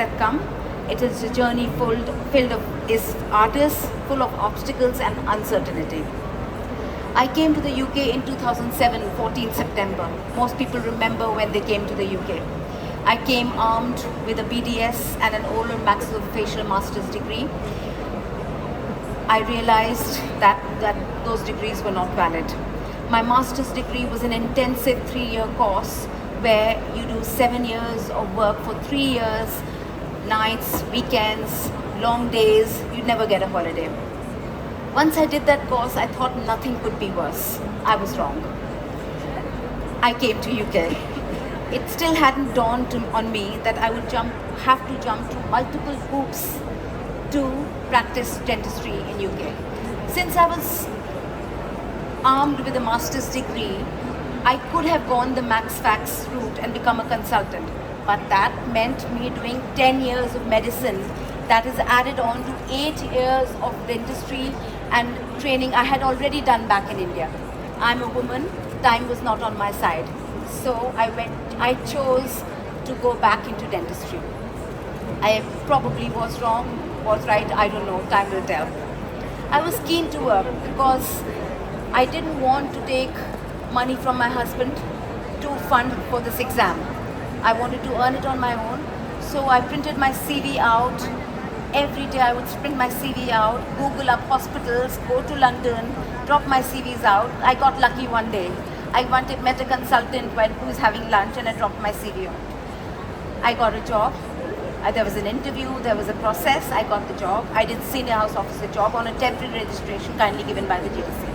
that come. It is a journey filled of is artists, full of obstacles and uncertainty. I came to the UK in 2007, 14 September. Most people remember when they came to the UK. I came armed with a BDS and an oral maxillofacial master's degree. I realized that those degrees were not valid. My master's degree was an intensive 3-year course where you do 7 years of work for 3 years, nights, weekends, long days. You'd never get a holiday. Once I did that course, I thought nothing could be worse. I was wrong. I came to UK. It still hadn't dawned on me that I would have to jump through multiple hoops to practice dentistry in UK. Since I was armed with a master's degree, I could have gone the Max Fax route and become a consultant. But that meant me doing 10 years of medicine that is added on to 8 years of dentistry and training I had already done back in India. I'm a woman, time was not on my side. So I chose to go back into dentistry. I probably was wrong, was right, I don't know, time will tell. I was keen to work because I didn't want to take money from my husband to fund for this exam. I wanted to earn it on my own. So I printed my CV out. Every day I would print my CV out, Google up hospitals, go to London, drop my CVs out. I got lucky one day. I met a consultant who was having lunch and I dropped my CV out. I got a job. There was an interview, there was a process, I got the job. I did senior house officer job on a temporary registration kindly given by the GDC.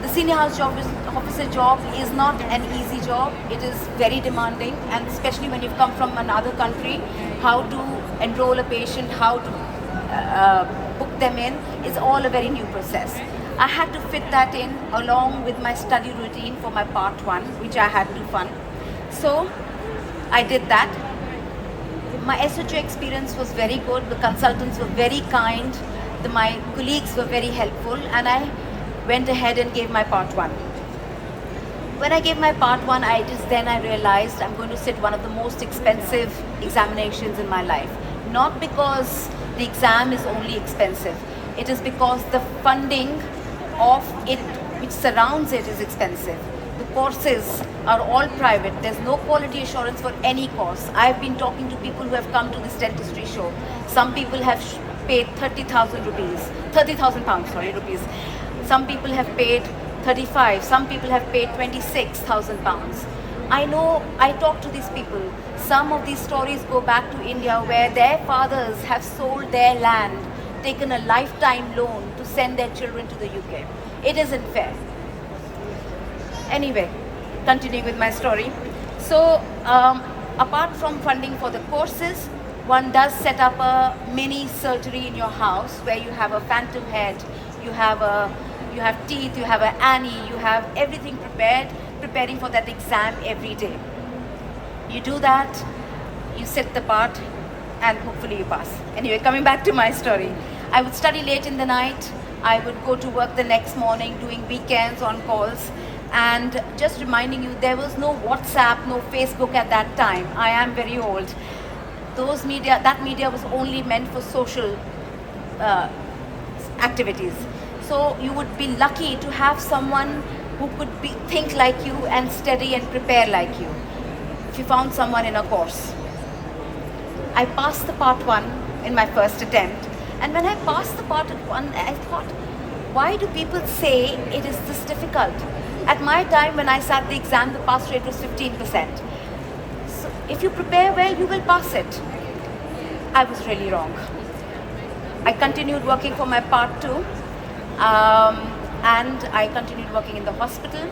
The senior house officer job is not an easy job. It is very demanding, and especially when you've come from another country, how to enroll a patient, how to book them in, is all a very new process. I had to fit that in along with my study routine for my part 1, which I had to fund. So I did that. My SHO experience was very good. The consultants were very kind. My colleagues were very helpful, and I went ahead and gave my part 1. When I gave my part 1, I realized I'm going to sit one of the most expensive examinations in my life. Not because the exam is only expensive. It is because the funding of it, which surrounds it, is expensive. The courses are all private. There's no quality assurance for any course. I've been talking to people who have come to this dentistry show. Some people have paid 30,000 pounds, rupees. Some people have paid 35. Some people have paid 26,000 pounds. I know, I talk to these people. Some of these stories go back to India where their fathers have sold their land, taken a lifetime loan to send their children to the UK. It isn't fair. Anyway, continuing with my story. So, apart from funding for the courses, one does set up a mini surgery in your house where you have a phantom head, you have teeth, you have an Annie, you have everything preparing for that exam every day. You do that, you set the part, and hopefully you pass. Anyway, coming back to my story. I would study late in the night. I would go to work the next morning, doing weekends on calls. And just reminding you, there was no WhatsApp, no Facebook at that time. I am very old. That media was only meant for social activities. So you would be lucky to have someone who could think like you and study and prepare like you. If you found someone in a course. I passed the part 1 in my first attempt. And when I passed the part 1, I thought, why do people say it is this difficult? At my time, when I sat the exam, the pass rate was 15%. So if you prepare well, you will pass it. I was really wrong. I continued working for my part 2, and I continued working in the hospital.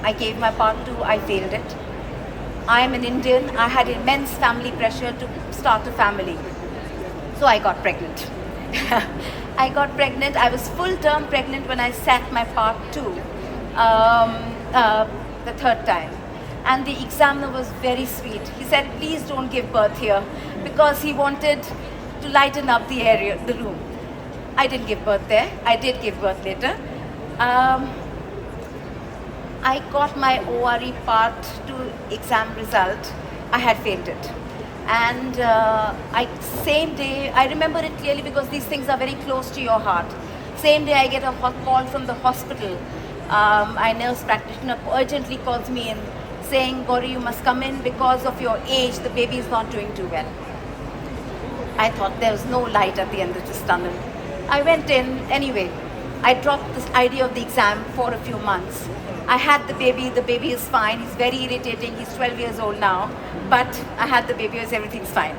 I gave my part 2, I failed it. I am an Indian. I had immense family pressure to start a family. So I got pregnant. I was full-term pregnant when I sat my part 2, the third time. And the examiner was very sweet. He said, please don't give birth here, because he wanted to lighten up the room. I didn't give birth there. I did give birth later. I got my ORE Part 2 exam result I had fainted. And same day, I remember it clearly because these things are very close to your heart. Same day I get a hot call from the hospital. My nurse practitioner urgently calls me in saying, Gauri, you must come in because of your age, the baby is not doing too well. I thought there was no light at the end of this tunnel. I went in anyway. I dropped this idea of the exam for a few months. I had the baby is fine, he's very irritating, he's 12 years old now, but I had the baby, everything's fine.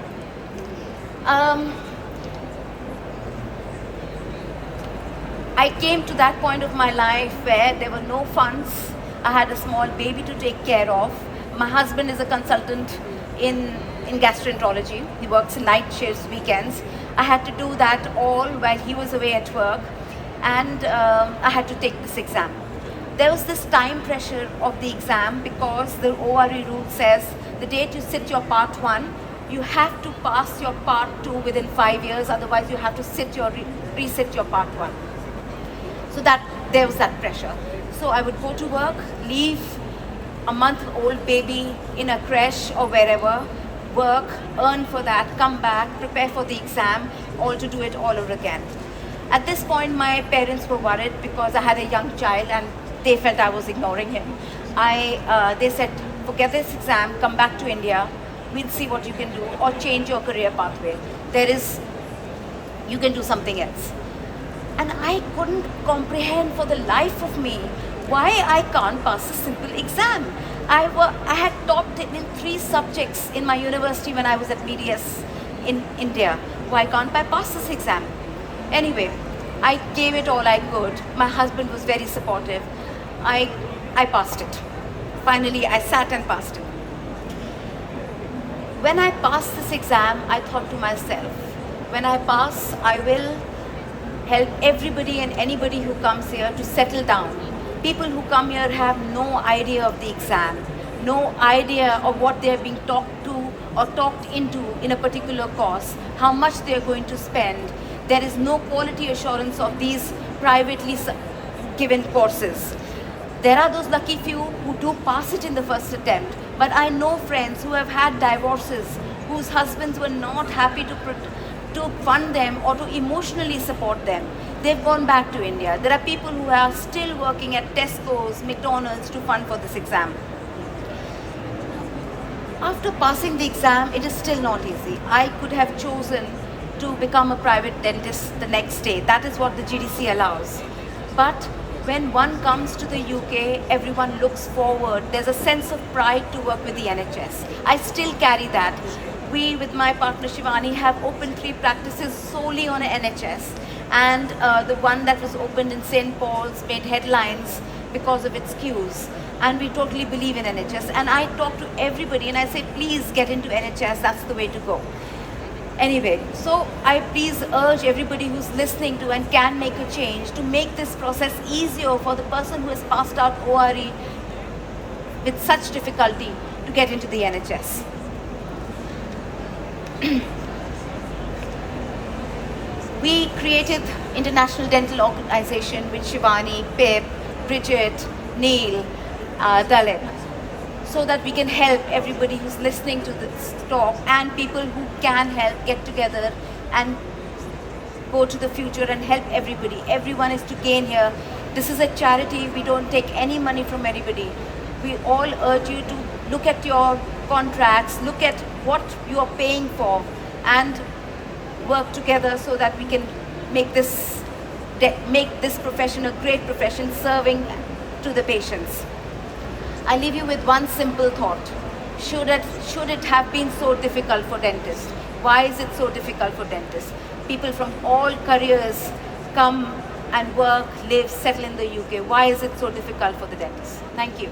I came to that point of my life where there were no funds. I had a small baby to take care of. My husband is a consultant in gastroenterology. He works night shifts, weekends. I had to do that all while he was away at work, and I had to take this exam. There was this time pressure of the exam because the ORE rule says the date you sit your part 1, you have to pass your part 2 within 5 years, otherwise you have to resit your part 1. So that there was that pressure. So I would go to work, leave a month-old baby in a creche or wherever, work, earn for that, come back, prepare for the exam, all to do it all over again. At this point, my parents were worried because I had a young child and they felt I was ignoring him. They said, forget this exam, come back to India, we'll see what you can do, or change your career pathway. You can do something else. And I couldn't comprehend for the life of me why I can't pass a simple exam. I had topped it in 3 subjects in my university when I was at BDS in India. Why can't I pass this exam? Anyway, I gave it all I could. My husband was very supportive. I passed it. Finally, I sat and passed it. When I passed this exam, I thought to myself, when I pass, I will help everybody and anybody who comes here to settle down. People who come here have no idea of the exam, no idea of what they are being talked to or talked into in a particular course, how much they are going to spend. There is no quality assurance of these privately given courses. There are those lucky few who do pass it in the first attempt, but I know friends who have had divorces, whose husbands were not happy to fund them or to emotionally support them. They've gone back to India. There are people who are still working at Tesco's, McDonald's to fund for this exam. After passing the exam, it is still not easy. I could have chosen to become a private dentist the next day. That is what the GDC allows. But when one comes to the UK, everyone looks forward. There's a sense of pride to work with the NHS. I still carry that. We, with my partner Shivani, have opened 3 practices solely on NHS. And the one that was opened in St. Paul's made headlines because of its queues. And we totally believe in NHS. And I talk to everybody and I say, please get into NHS, that's the way to go. Anyway, so I please urge everybody who's listening to and can make a change to make this process easier for the person who has passed out ORE with such difficulty to get into the NHS. We created International Dental Organization with Shivani, Pip, Bridget, Neil, Dalit, so that we can help everybody who's listening to this talk and people who can help get together and go to the future and help everybody. Everyone is to gain here. This is a charity. We don't take any money from anybody. We all urge you to look at your contracts, look at what you are paying for, and work together so that we can make this profession a great profession serving to the patients. I leave you with one simple thought. Should it have been so difficult for dentists? Why is it so difficult for dentists? People from all careers come and work, live, settle in the UK. Why is it so difficult for the dentists? Thank you.